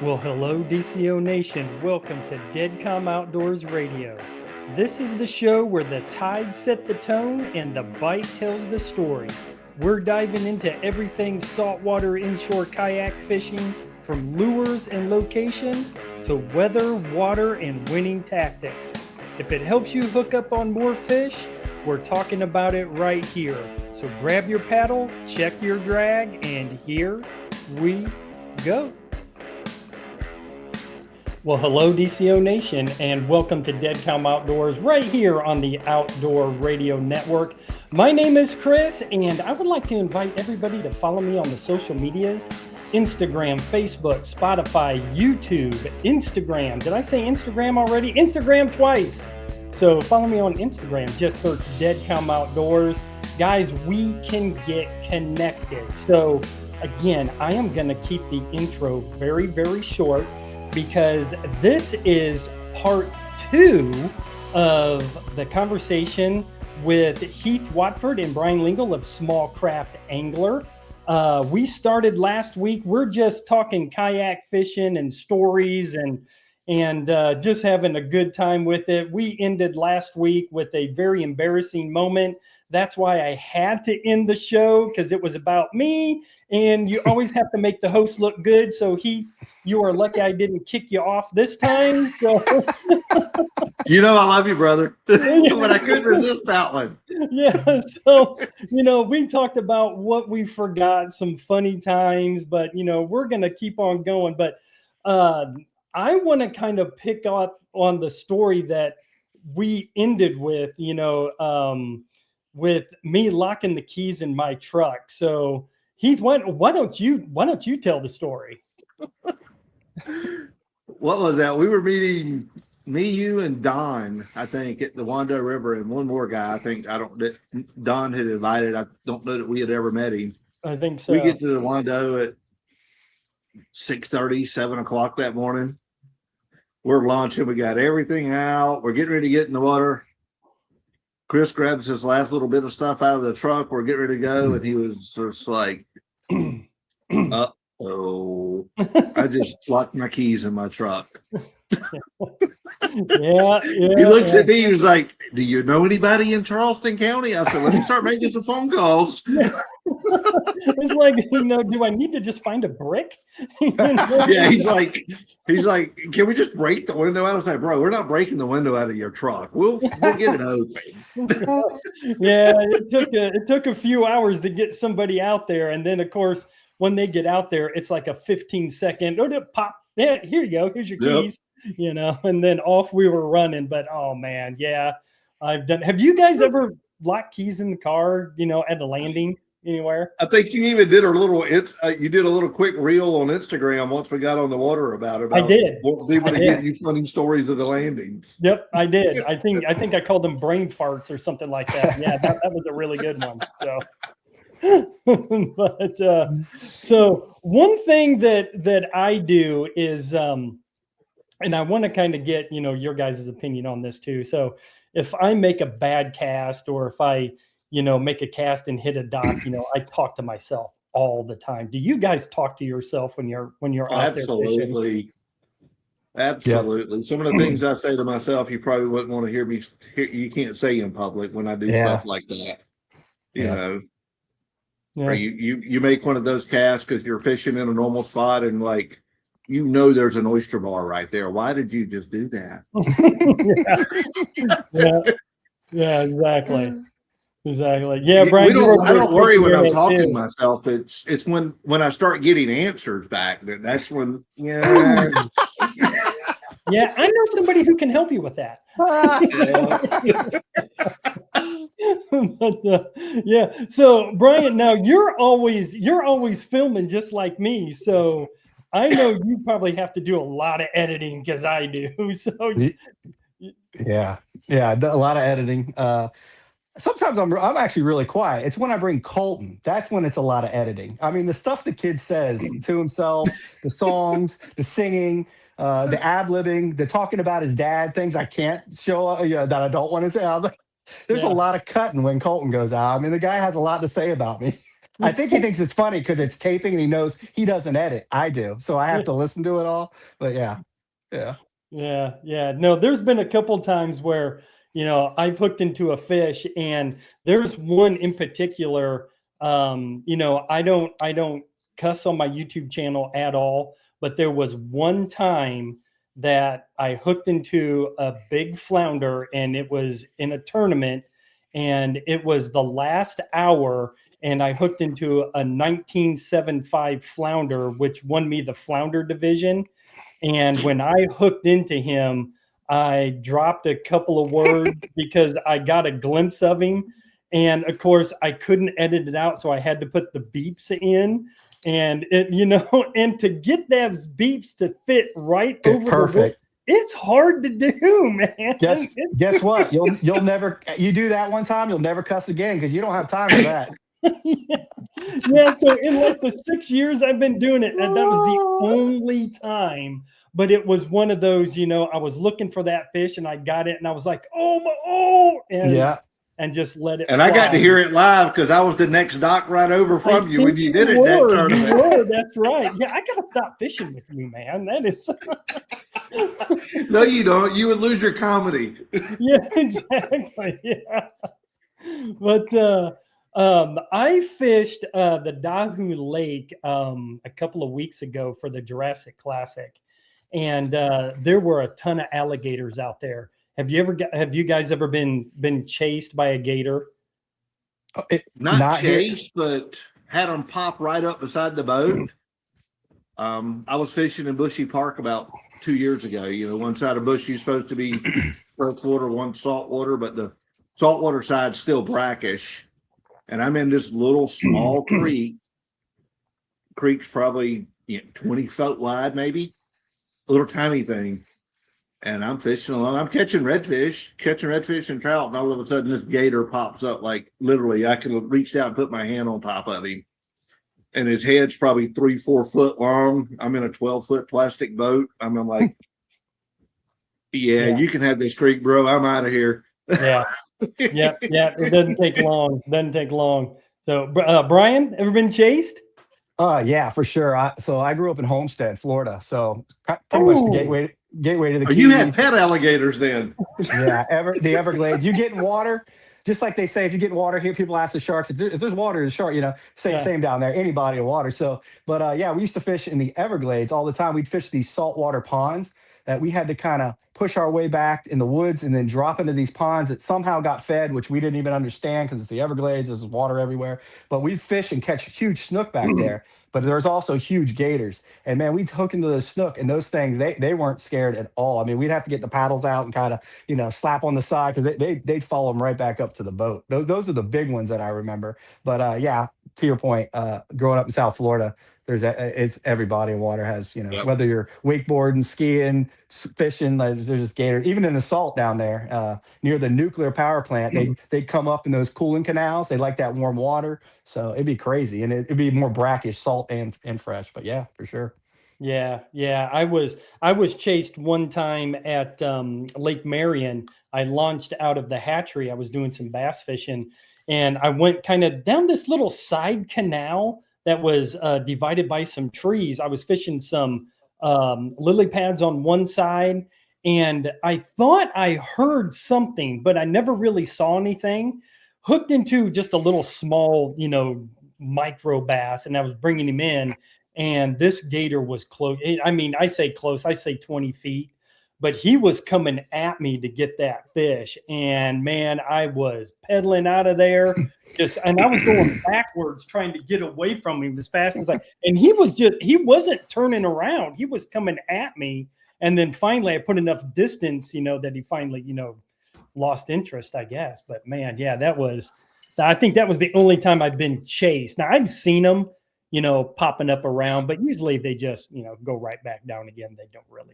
Well, hello, DCO Nation. Welcome to Deadcom Outdoors Radio. This is the show where the tide set the tone and the bite tells the story. We're diving into everything saltwater inshore kayak fishing, from lures and locations to weather, water, and winning tactics. If it helps you hook up on more fish, we're talking about it right here. So grab your paddle, check your drag, and here we go. Well, hello, DCO Nation, and welcome to Deadcom Outdoors right here on the Outdoor Radio Network. My name is Chris, and I would like to invite everybody to follow me on the social medias, Instagram, Facebook, Spotify, YouTube, Instagram. Did I say Instagram already? Instagram twice. So follow me on Instagram. Just search Deadcom Outdoors. Guys, we can get connected. So again, I am going to keep the intro very, very short, because this is part 2 of the conversation with Heath Watford and Bryan Lingle of Small Craft Angler. We started last week. We're just talking kayak fishing and stories and just having a good time with it. We ended last week with a very embarrassing moment. That's why I had to end the show, because it was about me, and you always have to make the host look good. So Heath, you are lucky I didn't kick you off this time. So. You know I love you, brother, but I couldn't resist that one. Yeah, so, we talked about what we forgot, some funny times, but, we're going to keep on going. But I want to kind of pick up on the story that we ended with, with me locking the keys in my truck. So Heath, why don't you tell the story? What was that? We were meeting, me, you, and Don, I think, at the Wando River, and one more guy. I think Don had invited. I don't know that we had ever met him. I think so. We get to the Wando at 6:30, 7 o'clock that morning. We're launching. We got everything out. We're getting ready to get in the water. Chris grabs his last little bit of stuff out of the truck. We're getting ready to go, and he was just like, "Uh-oh." I just locked my keys in my truck. Yeah. He looks at me, he was like, "Do you know anybody in Charleston County?" I said, "Let me start making some phone calls." It's like, do I need to just find a brick? Yeah, he's like, "Can we just break the window out?" I was like, "Bro, we're not breaking the window out of your truck. We'll get it open." Yeah, it took a few hours to get somebody out there, and then of course when they get out there, it's like a 15-second pop. Yeah, here you go. Here's your keys. Yep. And then off we were running. But oh man, yeah, I've done. Have you guys ever locked keys in the car? At the landing anywhere? I think you even did a little. You did a little quick reel on Instagram once we got on the water about it. I did. People to get you funny stories of the landings. Yep, I did. I think I called them brain farts or something like that. Yeah, that was a really good one. So. But so one thing that I do is and I want to kind of get your guys' opinion on this too. So if I make a bad cast, or if I make a cast and hit a dock, I talk to myself all the time. Do you guys talk to yourself when you're out there fishing? Absolutely. Yep. Some of the things I say to myself, you probably wouldn't want to hear me. You can't say in public when I do stuff like that. You know. Yeah. Or you make one of those casts because you're fishing in a normal spot, and there's an oyster bar right there. Why did you just do that? Yeah, exactly. Yeah, Bryan, I don't worry when I'm talking to myself. It's when I start getting answers back that's when Yeah, I know somebody who can help you with that. But, yeah. So Bryan, now you're always filming just like me. So I know you probably have to do a lot of editing, because I do. So yeah, a lot of editing. Sometimes I'm actually really quiet. It's when I bring Colton. That's when it's a lot of editing. I mean, the stuff the kid says to himself, the songs, the singing, the ad-libbing, the talking about his dad, things I can't show, that I don't want to say. There's a lot of cutting when Colton goes out. I mean, the guy has a lot to say about me. I think he thinks it's funny because it's taping and he knows he doesn't edit. I do. So I have to listen to it all. But yeah. No, there's been a couple times where, I've hooked into a fish, and there's one in particular. I don't cuss on my YouTube channel at all, but there was one time that I hooked into a big flounder, and it was in a tournament, and it was the last hour, and I hooked into a 1975 flounder, which won me the flounder division. And when I hooked into him, I dropped a couple of words because I got a glimpse of him. And of course, I couldn't edit it out, so I had to put the beeps in. And and to get those beeps to fit right over perfect. It's hard to do, man. Guess what? You'll never, you do that one time, you'll never cuss again because you don't have time for that. Yeah. So in like the 6 years I've been doing it, that was the only time. But it was one of those, I was looking for that fish and I got it, and I was like, and just let it. And fly. I got to hear it live because I was the next dock right over from you when you did it that tournament. You were, that's right. Yeah, I gotta stop fishing with you, man. That is. No, you don't. You would lose your comedy. Yeah, exactly. Yeah. But I fished the Dahu Lake a couple of weeks ago for the Jurassic Classic, and there were a ton of alligators out there. Have you guys ever been chased by a gator? Not chased, but had them pop right up beside the boat. I was fishing in Bushy Park about 2 years ago. One side of Bushy is supposed to be freshwater, one saltwater, but the saltwater side's still brackish. And I'm in this little small creek. Creek's probably 20 foot wide, maybe. A little tiny thing. And I'm fishing along. I'm catching redfish and trout. And all of a sudden, this gator pops up. Like literally, I could have reached out and put my hand on top of him. And his head's probably 3-4 foot long. I'm in a 12-foot plastic boat. I'm like, yeah, you can have this creek, bro. I'm out of here. Yeah. It doesn't take long. So, Bryan, ever been chased? Yeah, for sure. So I grew up in Homestead, Florida. So pretty much the gateway to the Keys. You had pet alligators then. Yeah, the Everglades. You get in water, just like they say, if you get in water here, people ask the sharks, if there's water, there's shark, same down there, any body of water. So, but we used to fish in the Everglades all the time. We'd fish these saltwater ponds that we had to kind of push our way back in the woods and then drop into these ponds that somehow got fed, which we didn't even understand because it's the Everglades, there's water everywhere. But we'd fish and catch huge snook back there. But there's also huge gators. And man, we'd hook into the snook, and those things, they weren't scared at all. I mean, we'd have to get the paddles out and kind of, slap on the side because they'd follow them right back up to the boat. Those are the big ones that I remember. But to your point, growing up in South Florida, it's every body of water has, whether you're wakeboarding, skiing, fishing, there's just gators. Even in the salt down there near the nuclear power plant, they come up in those cooling canals. They like that warm water. So it'd be crazy. And it'd be more brackish, salt and fresh. But yeah, for sure. Yeah. I was chased one time at Lake Marion. I launched out of the hatchery. I was doing some bass fishing, and I went kind of down this little side canal that was divided by some trees. I was fishing some lily pads on one side, and I thought I heard something, but I never really saw anything. Hooked into just a little small, micro bass, and I was bringing him in, and this gator was close. I mean, I say close, I say 20 feet, but he was coming at me to get that fish. And man, I was pedaling out of there and I was going backwards trying to get away from him as fast as and he wasn't turning around. He was coming at me. And then finally I put enough distance, that he finally, lost interest, I guess. But man, yeah, I think that was the only time I've been chased. Now I've seen them, popping up around, but usually they just, go right back down again. They don't really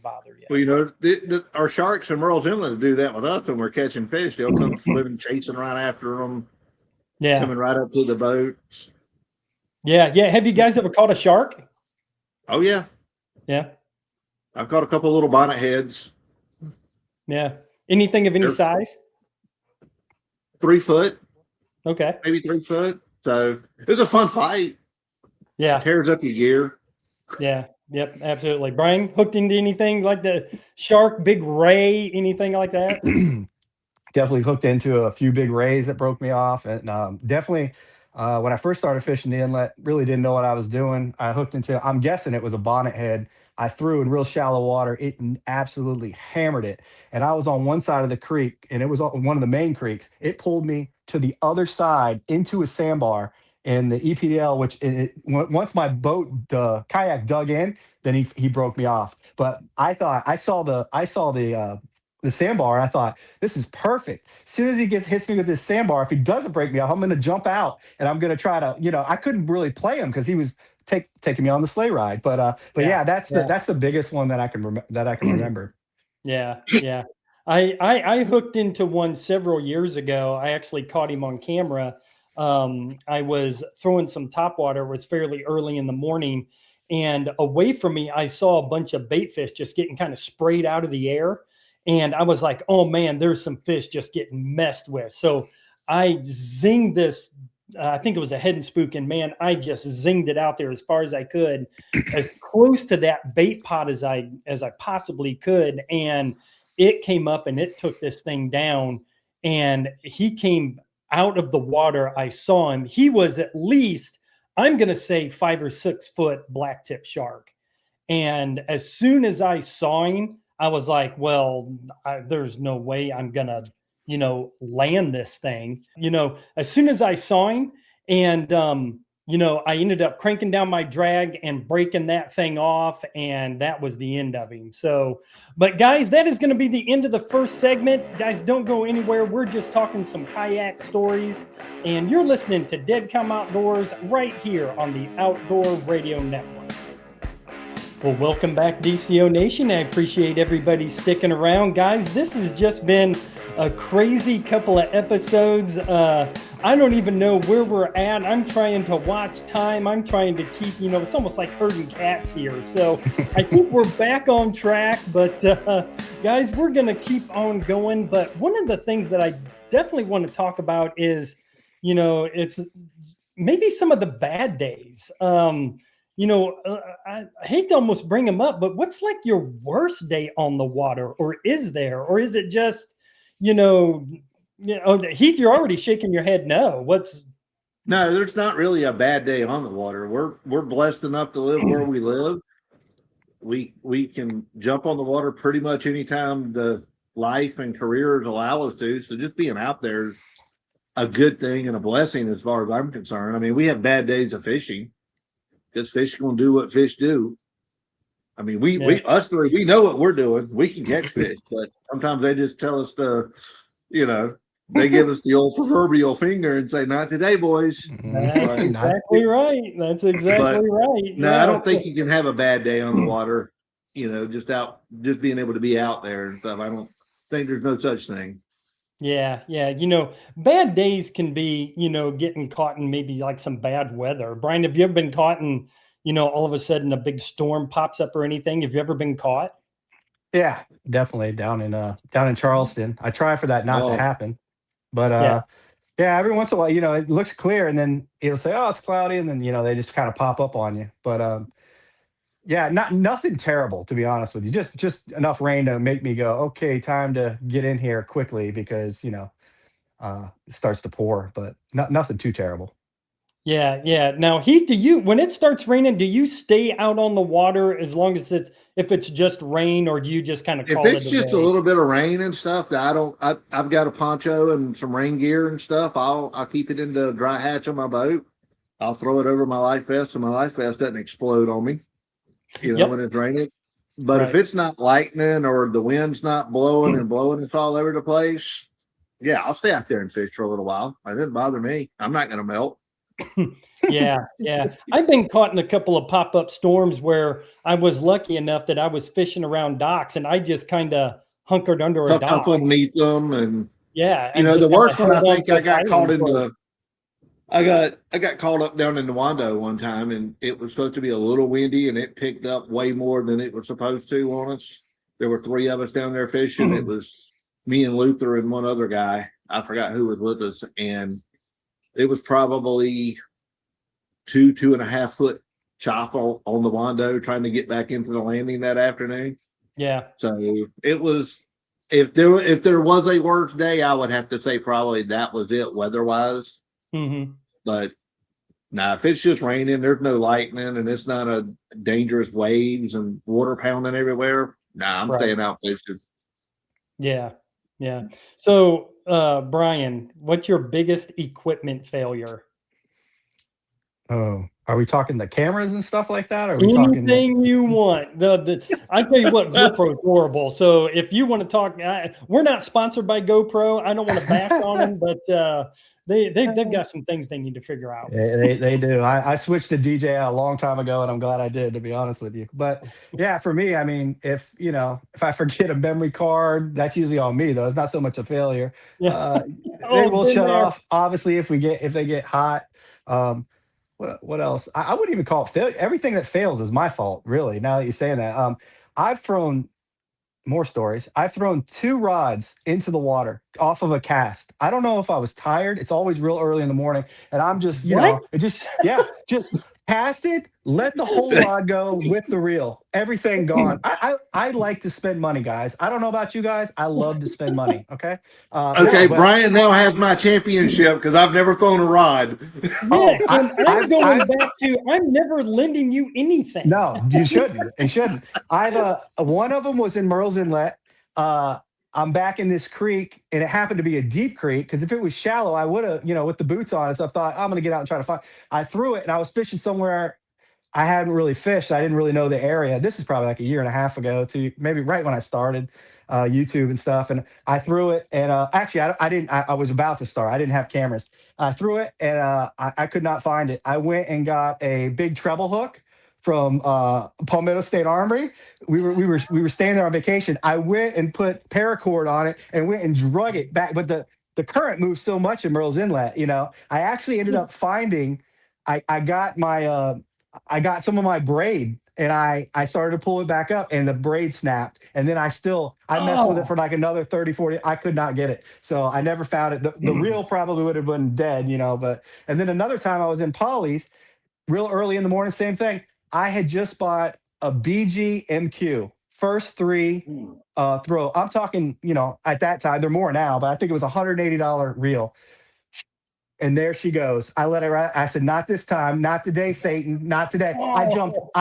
bother you. Well, our sharks and Merle's Inlet do that with us when we're catching fish. They'll come swimming, chasing right after them. Yeah. Coming right up to the boats. Yeah. Have you guys ever caught a shark? Oh, yeah. Yeah. I've caught a couple of little bonnet heads. Yeah. Anything of any size? 3 foot. Okay. Maybe 3 foot. So it was a fun fight. Yeah. Tears up your gear. Yeah. Yep. Absolutely. Bryan, hooked into anything like the shark, big ray, anything like that? Definitely hooked into a few big rays that broke me off. And definitely when I first started fishing the inlet, really didn't know what I was doing. I hooked into, I'm guessing it was a bonnet head. I threw in real shallow water. It absolutely hammered it. And I was on one side of the creek, and it was on one of the main creeks. It pulled me to the other side into a sandbar. And the EPDL, which once my boat, the kayak dug in, then he broke me off. But I thought the sandbar. I thought, this is perfect. As soon as he hits me with this sandbar, if he doesn't break me off, I'm going to jump out and I'm going to try to, I couldn't really play him because he was taking me on the sleigh ride. But yeah, that's the biggest one that I can remember. Yeah, yeah. I hooked into one several years ago. I actually caught him on camera. I was throwing some topwater. It was fairly early in the morning, and away from me, I saw a bunch of bait fish just getting kind of sprayed out of the air. And I was like, oh man, there's some fish just getting messed with. So I zinged this, I think it was a head and spook, and man, I just zinged it out there as far as I could, as close to that bait pot as I possibly could. And it came up and it took this thing down, and he came out of the water. I saw him. He was at least, I'm going to say 5 or 6 foot black tip shark. And as soon as I saw him, I was like, well, there's no way I'm going to, land this thing. As soon as I saw him, and, I ended up cranking down my drag and breaking that thing off. And that was the end of him. So, but guys, that is going to be the end of the first segment. Guys, don't go anywhere. We're just talking some kayak stories. And you're listening to Dead Calm Outdoors right here on the Outdoor Radio Network. Well, welcome back, DCO Nation. I appreciate everybody sticking around. Guys, this has just been a crazy couple of episodes. I don't even know where we're at. I'm trying to watch time. I'm trying to keep, it's almost like herding cats here. So I think we're back on track. But guys, we're going to keep on going. But one of the things that I definitely want to talk about is, it's maybe some of the bad days. I hate to almost bring them up, but what's like your worst day on the water, or is there, or is it just, Heath, you're already shaking your head. No, there's not really a bad day on the water. We're blessed enough to live where we live. We can jump on the water pretty much anytime the life and careers allow us to. So just being out there is a good thing and a blessing as far as I'm concerned. I mean, we have bad days of fishing. Because fish gonna do what fish do. I mean, we us three, we know what we're doing. We can catch fish, but sometimes they just tell us to, they give us the old proverbial finger and say, "Not today, boys." That's exactly right. That's exactly right. No, I don't think you can have a bad day on the water. Just being able to be out there and stuff. I don't think there's no such thing. Yeah. Bad days can be, getting caught in maybe like some bad weather. Bryan, have you ever been caught in, all of a sudden a big storm pops up or anything? Have you ever been caught? Yeah, definitely down in Charleston. I try for that not to happen. But yeah, every once in a while, it looks clear and then it'll say, oh, it's cloudy. And then, they just kind of pop up on you. But yeah, nothing terrible, to be honest with you. Just enough rain to make me go, okay, time to get in here quickly because, it starts to pour, but nothing too terrible. Yeah. Now, Heath, when it starts raining, do you stay out on the water as long as if it's just rain, or do you just kind of call it a day? If it's just a little bit of rain and stuff, I've got a poncho and some rain gear and stuff. I'll keep it in the dry hatch on my boat. I'll throw it over my life vest so my life vest doesn't explode on me. When it's raining. But if it's not lightning or the wind's not blowing us all over the place, yeah, I'll stay out there and fish for a little while. It doesn't bother me. I'm not going to melt. Yeah. I've been caught in a couple of pop-up storms where I was lucky enough that I was fishing around docks and I just kind of hunkered under a dock. Up underneath them and the worst one, I think I got caught in I got caught up down in Wando one time, and it was supposed to be a little windy, and it picked up way more than it was supposed to on us. There were 3 of us down there fishing. It was me and Luther and one other guy. I forgot who was with us, and it was probably 2.5 foot chop on the Wando trying to get back into the landing that afternoon. Yeah. So it was, if there was a worse day, I would have to say probably that was it weather-wise. Mm-hmm. But now, if it's just raining, there's no lightning, and it's not a dangerous waves and water pounding everywhere, I'm staying out fishing. Yeah. Yeah. So, Bryan, what's your biggest equipment failure? Oh, are we talking the cameras and stuff like that? Or are we Anything talking you want. I tell you what, GoPro is horrible. So if you want to talk, we're not sponsored by GoPro. I don't want to back on them, but they've got some things they need to figure out. They do. I switched to DJI a long time ago, and I'm glad I did, to be honest with you. But yeah, for me, I mean, if I forget a memory card, that's usually on me, though. It's not so much a failure. Yeah. They will shut off, obviously, if they get hot. What else? I wouldn't even call it failure. Everything that fails is my fault, really. Now that you're saying that, I've thrown more stories. I've thrown 2 rods into the water off of a cast. I don't know if I was tired. It's always real early in the morning, and I'm just, just cast it, let the whole rod go with the reel. Everything gone. I like to spend money, guys. I don't know about you guys. I love to spend money. Okay. Okay, Bryan now has my championship because I've never thrown a rod. Yeah, I'm going back to I'm never lending you anything. No, you shouldn't. You shouldn't. One of them was in Merle's Inlet. I'm back in this creek, and it happened to be a deep creek, because if it was shallow, I would have, with the boots on and stuff, thought I'm going to get out and try to find. I threw it, and I was fishing somewhere I hadn't really fished. I didn't really know the area. This is probably like a year and a half ago, to maybe right when I started YouTube and stuff. And I threw it, and actually, I didn't. I was about to start. I didn't have cameras. I threw it, and I could not find it. I went and got a big treble hook from Palmetto State Armory. We were staying there on vacation. I went and put paracord on it and went and drug it back. But the current moves so much in Merle's Inlet. I actually ended up finding. I got my. I got some of my braid, and I started to pull it back up, and the braid snapped. And then I messed with it for like another 30, 40. I could not get it. So I never found it. The reel probably would have been dead, and then another time I was in Polly's real early in the morning, same thing. I had just bought a BG MQ first 3 throw. I'm talking, at that time, they're more now, but I think it was $180 reel. And there she goes. I let her right. I said, "Not this time. Not today, Satan. Not today." I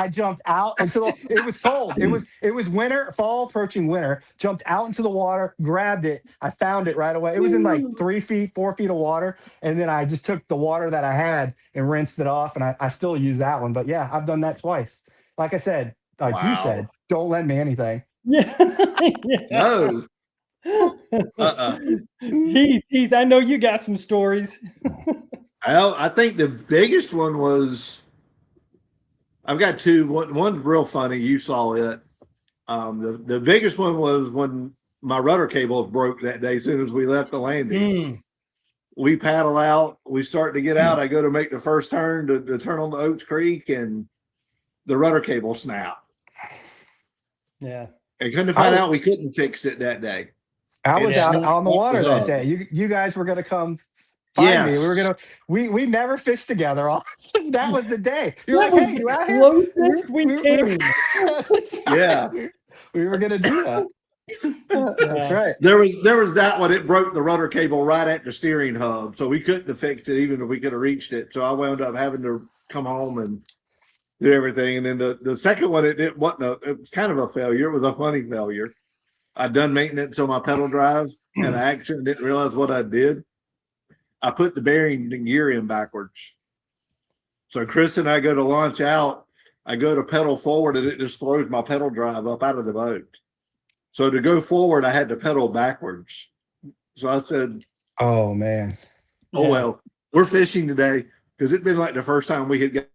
jumped out until it was cold. It was winter, fall approaching winter. Jumped out into the water, grabbed it. I found it right away. It was in like 3 feet, 4 feet of water. And then I just took the water that I had and rinsed it off. And I still use that one. But yeah, I've done that twice. Like I said, you said, don't lend me anything. Yeah. No. Heath, I know you got some stories. I think the biggest one was, I've got 2. One's real funny. You saw it. The biggest one was when my rudder cable broke that day. As soon as we left the landing, we paddle out. We start to get out. I go to make the first turn to turn on the Oaks Creek, and the rudder cable snapped. Yeah. And couldn't find out we couldn't fix it that day. I was out on the water that day. You guys were going to come find me. We were going to. We never fished together. That was the day. You're like, hey, you out here? Yeah, we were going to do that. That's right. There was that one. It broke the rudder cable right at the steering hub, so we couldn't have fixed it even if we could have reached it. So I wound up having to come home and do everything. And then the second one, it was kind of a failure. It was a funny failure. I'd done maintenance on my pedal drive, and I actually didn't realize what I did. I put the bearing and gear in backwards. So Chris and I go to launch out. I go to pedal forward, and it just throws my pedal drive up out of the boat. So to go forward, I had to pedal backwards. So I said, "Oh man, well, we're fishing today," because it'd been like the first time we had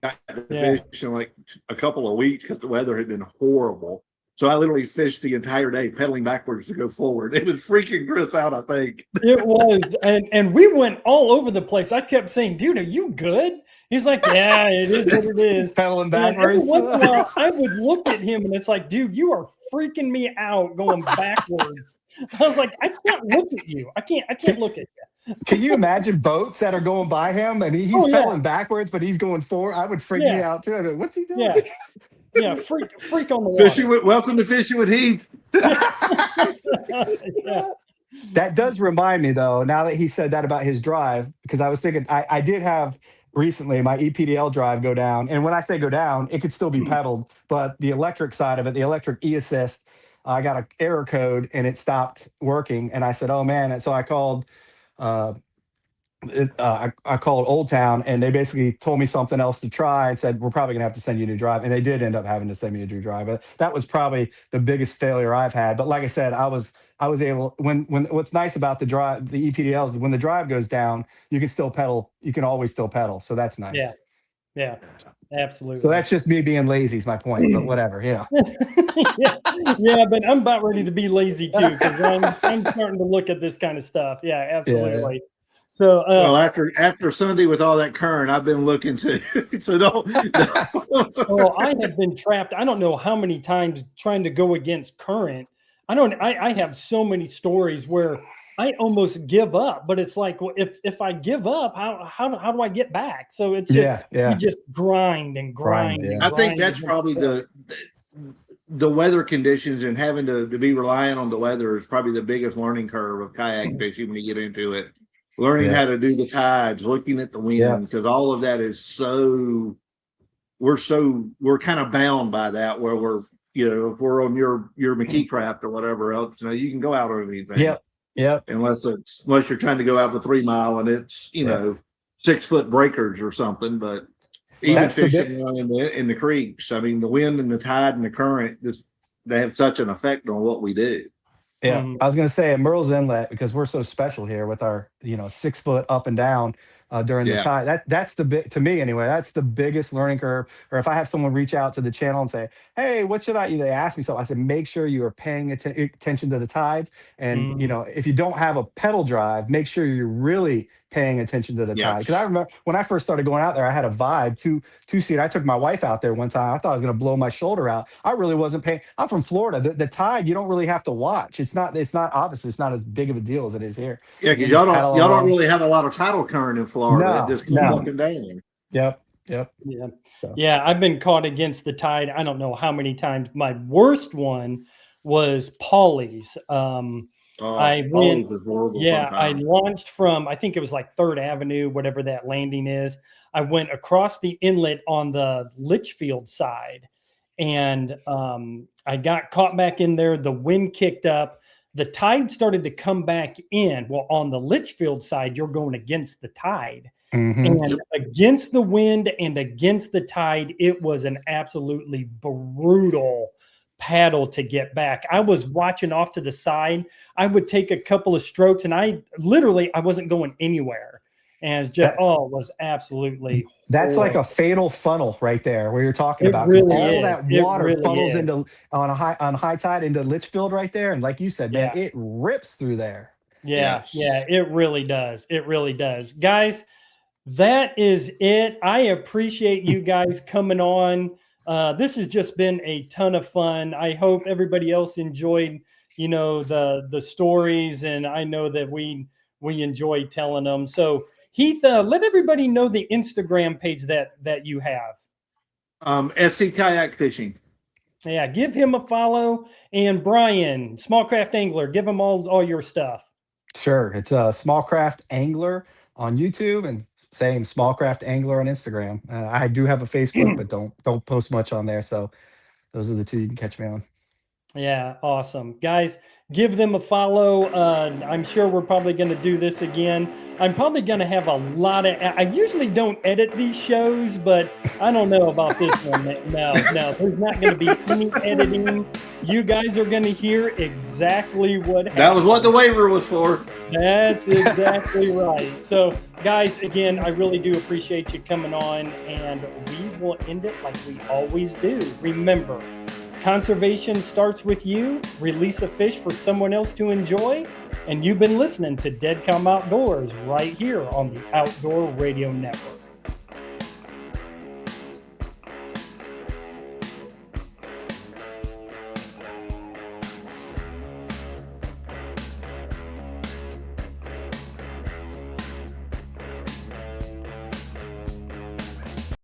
got to fish in like a couple of weeks because the weather had been horrible. So I literally fished the entire day pedaling backwards to go forward. It was freaking Chris out, I think. It was. And we went all over the place. I kept saying, "Dude, are you good?" He's like, "Yeah, it is what it is." Pedaling backwards. Every once in a while, I would look at him, and it's like, "Dude, you are freaking me out going backwards." I was like, "I can't look at you. I can't look at you." Can you imagine boats that are going by him and he's pedaling backwards, but he's going forward? I would freak me out too. I mean, what's he doing? Yeah, freak on the water. Welcome to Fishing with Heath. That does remind me, though, now that he said that about his drive, because I was thinking I did have recently my EPDL drive go down. And when I say go down, it could still be pedaled, but the electric side of it, the electric e-assist, I got an error code and it stopped working. And I said, oh, man. And so I called I called Old Town, and they basically told me something else to try and said, we're probably gonna have to send you a new drive. And they did end up having to send me a new drive. But that was probably the biggest failure I've had. But like I said, I was able, when what's nice about the drive, the EPDLs is when the drive goes down, you can still pedal. You can always still pedal. So that's nice. Yeah, absolutely. So that's just me being lazy is my point, but whatever, yeah, but I'm about ready to be lazy too, because I'm starting to look at this kind of stuff. Yeah, absolutely. Yeah. So well, after Sunday with all that current, I've been looking too. So don't. Well, I have been trapped. I don't know how many times trying to go against current. I have so many stories where I almost give up, but it's like, well, if I give up, how do I get back? So it's just you just grind and grind. Yeah. I think that's probably the weather conditions, and having to be relying on the weather is probably the biggest learning curve of kayak fishing when you get into it. Learning how to do the tides, looking at the wind, because all of that is we're kind of bound by that, where we're, if we're on your McKee craft or whatever else, you can go out on anything. Yep. Unless you're trying to go out to 3 mile and it's 6 foot breakers or something. But even fishing in the creeks, I mean, the wind and the tide and the current, they have such an effect on what we do. Yeah, I was going to say at Merle's Inlet, because we're so special here with our 6 foot up and down during the tide. That's to me anyway. That's the biggest learning curve. Or if I have someone reach out to the channel and say, "Hey, what should I?" They ask me something. I said, "Make sure you are paying attention to the tides, and if you don't have a pedal drive, make sure you're really paying attention to the tide." Because I remember when I first started going out there, I had a Vibe two-seater. I took my wife out there one time. I thought I was going to blow my shoulder out. I really wasn't paying. I'm from Florida. The tide, you don't really have to watch. It's not obviously it's not as big of a deal as it is here. Yeah, because y'all don't really have a lot of tidal current in Florida. No, it just comes up and down. Yep. Yeah. So I've been caught against the tide. I don't know how many times. My worst one was Paulie's. I launched from, I think it was like 3rd Avenue, whatever that landing is. I went across the inlet on the Litchfield side, and I got caught back in there. The wind kicked up. The tide started to come back in. Well, on the Litchfield side, you're going against the tide. And against the wind and against the tide, it was an absolutely brutal paddle to get back. I was watching off to the side. I would take a couple of strokes, and I wasn't going anywhere. And it's just, it was absolutely that's like a fatal funnel right there where you're talking about. Really all is. that water funnels into on high tide into Litchfield right there. And like you said, man, it rips through there. Yeah, it really does. It really does. Guys, that is it. I appreciate you guys coming on. This has just been a ton of fun. I hope everybody else enjoyed, the stories, and I know that we enjoy telling them. So Heath, let everybody know the Instagram page that you have. SC Kayak Fishing. Yeah, give him a follow. And Bryan, Small Craft Angler, give him all your stuff. Sure. It's Small Craft Angler on YouTube, and same Small Craft Angler on Instagram. I do have a Facebook, but don't post much on there. So those are the two you can catch me on. Yeah, awesome. Guys, give them a follow. I'm sure we're probably going to do this again. I'm probably going to have a lot of... I usually don't edit these shows, but I don't know about this one. No, there's not going to be any editing. You guys are going to hear exactly what happened. That was what the waiver was for. That's exactly right. So, guys, again, I really do appreciate you coming on, and we will end it like we always do. Remember, conservation starts with you. Release a fish for someone else to enjoy. And you've been listening to Dead Calm Outdoors right here on the Outdoor Radio Network.